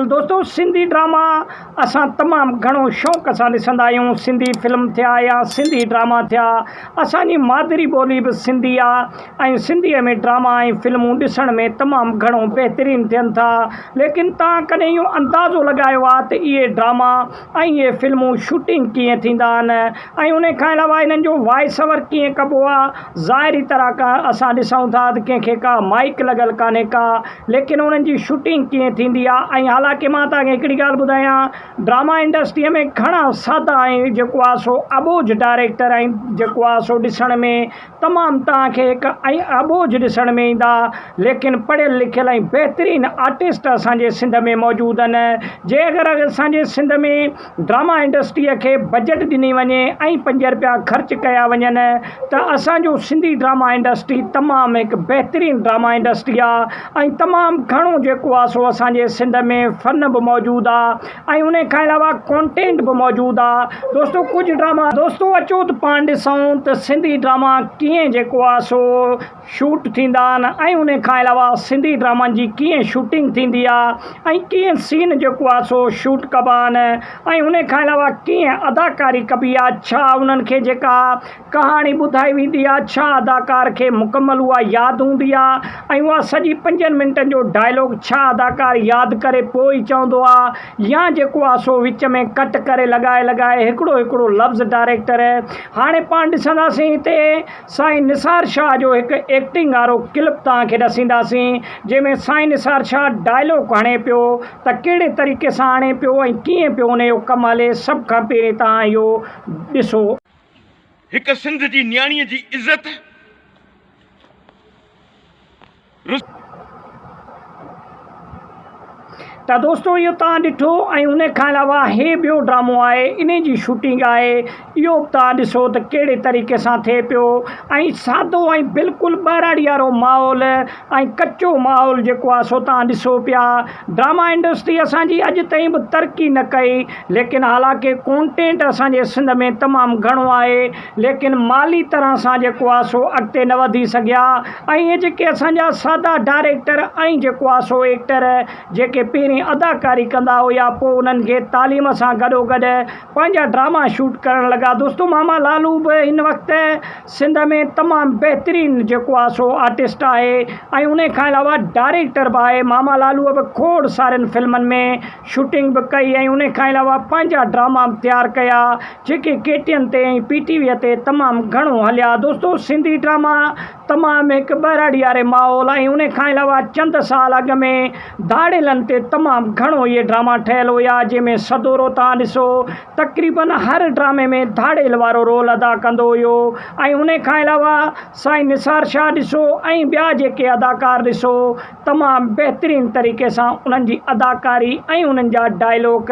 दोस्तों सिंधी ड्रामा असां तमामु घणो शौक़ सां ॾिसंदा आहियूं। सिंधी फिल्म थिया या सिंधी ड्रामा थिया, असांजी मादरी ॿोली बि सिंधी आहे ऐं सिंधीअ में ड्रामा ऐं फिल्मूं ॾिसण में तमामु घणो बहितरीनु थियनि था। लेकिन तव्हां कॾहिं इहो अंदाज़ो लॻायो आहे त इहे ड्रामा ऐं इहे फिल्मूं शूटिंग कीअं थींदा आहिनि ऐं उन खां अलावा इन्हनि जो वॉइस ओवर कीअं कबो आहे। ज़ाहिरी तरह खां असां ॾिसूं था त कंहिंखे का माइक लॻल कान्हे का, लेकिन उन्हनि जी शूटिंग कीअं थींदी आहे। ऐं हालांकि मां तव्हांखे हिकिड़ी ॻाल्हि ॿुधायां, ड्रामा इंडस्ट्रीअ में घणा सादा ऐं जेको आहे सो अबोझ डायरेक्टर ऐं जेको आहे सो ॾिसण में तमामु तव्हांखे हिकु ऐं अबोझ ॾिसण में ईंदा, लेकिन पढ़ियल लिखियल ऐं बहितरीनु आर्टिस्ट असांजे सिंध में मौजूदु आहिनि। जे अगरि असांजे सिंध में ड्रामा इंडस्ट्रीअ खे बजट ॾिनी वञे ऐं 5 रुपया ख़र्च कया वञनि त असांजो सिंधी ड्रामा इंडस्ट्री तमामु हिकु बहितरीनु ड्रामा इंडस्ट्री आहे ऐं तमामु घणो जेको आहे सो असांजे सिंध में फ़न बि मौजूदु आहे ऐं उन खां अलावा कॉन्टेंट बि मौजूदु आहे। दोस्तों कुझु ड्रामा दोस्तों अचो त पाण ॾिसूं त सिंधी ड्रामा कीअं जेको आहे सो शूट थींदा आहिनि ऐं उन खां अलावा सिंधी ड्रामा जी कीअं शूटिंग थींदी आहे ऐं कीअं सीन जेको आहे सो शूट कबा आहिनि ऐं उन खां अलावा कीअं अदाकारी कबी आहे। छा उन्हनि खे जेका कहाणी ॿुधाई वेंदी आहे, छा अदाकार खे मुकमल उहा यादि हूंदी आहे ऐं उहा सॼी 5 मिंटनि जो डायलॉग छा अदाकार यादि करे पोइ ई चवंदो आहे या जेको आहे सो विच में कट करे लॻाए हिकिड़ो लफ़्ज़ डायरेक्टर। हाणे पाण ॾिसंदासीं हिते साईं निसार शाह जो हिकु एक्टिंग वारो क्लिप तव्हांखे ॾसींदासीं, जंहिंमें साईं निसार शाह डायलॉग हणे पियो त कहिड़े तरीक़े सां हणे पियो ऐं कीअं पियो उन जो कमु हले। सभु खां पहिरीं तव्हां इहो ॾिसो। हिकु सिंध जी न्याणीअ जी इज़त त दोस्तों इहो तव्हां ॾिठो ऐं उन खां अलावा हे ॿियो ड्रामो आहे, इन जी शूटिंग आहे। इहो बि तव्हां ॾिसो त कहिड़े तरीक़े सां थिए पियो ऐं सादो ऐं बिल्कुलु ॿाहिराड़ी वारो माहौल ऐं कचो माहौल जेको आहे सो तव्हां ॾिसो पिया। ड्रामा इंडस्ट्री असांजी अॼु ताईं बि तरक़ी न कई, लेकिन हालांकि कॉन्टेंट असांजे सिंध में तमामु घणो आहे, लेकिन माली तरह सां जेको आहे सो अॻिते न वधी सघिया। ऐं इहे जेके असांजा सादा डायरेक्टर ऐं जेको आहे सो एक्टर जेके पहिरीं अदाकारी कंदा हुआ, पोइ उन्हनि खे तालीम सां गॾोगॾु पंहिंजा ड्रामा शूट करणु लॻा। दोस्तों मामा लालू बि हिन वक़्तु सिंध में तमामु बहितरीनु जेको आहे सो आर्टिस्ट आहे ऐं उन खां अलावा डायरेक्टर बि आहे। मामा लालूअ बि खोड़ सारियुनि फिल्मनि में शूटिंग बि कई ऐं उन खां अलावा पंहिंजा ड्रामा बि तयारु कया जेके केटीएन ते ऐं PTV ते तमामु घणो हलिया। दोस्तों सिंधी ड्रामा तमामु हिकु ॿाहिराड़ी वारे माहौल ऐं उन खां अलावा चंद साल अॻु में धाड़ेलनि ते तमामु घणो इहे ड्रामा ठहियलु हुया, जंहिंमें सदोरो तव्हां ॾिसो तक़रीबन हर ड्रामे में धाड़ेल वारो रोल अदा कंदो हुयो। ऐं उन खां अलावा साईं निसार शाह ॾिसो ऐं ॿिया जेके अदाकार ॾिसो तमामु बहितरीनु तरीक़े सां उन्हनि जी अदाकारी ऐं उन्हनि जा डायलॉग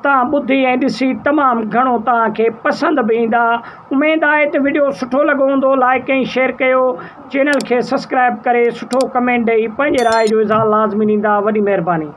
तव्हां ॿुधी ऐं ॾिसी तमामु घणो तव्हांखे पसंदि बि ईंदा। उमेदु आहे त वीडियो सुठो लॻो हूंदो। लाइक ऐं शेयर कयो, चैनल खे सब्सक्राइब करे सुठो कमेंट ॾेई पंहिंजे राय जो इज़हार लाज़मी ॾींदा। वॾी महिरबानी।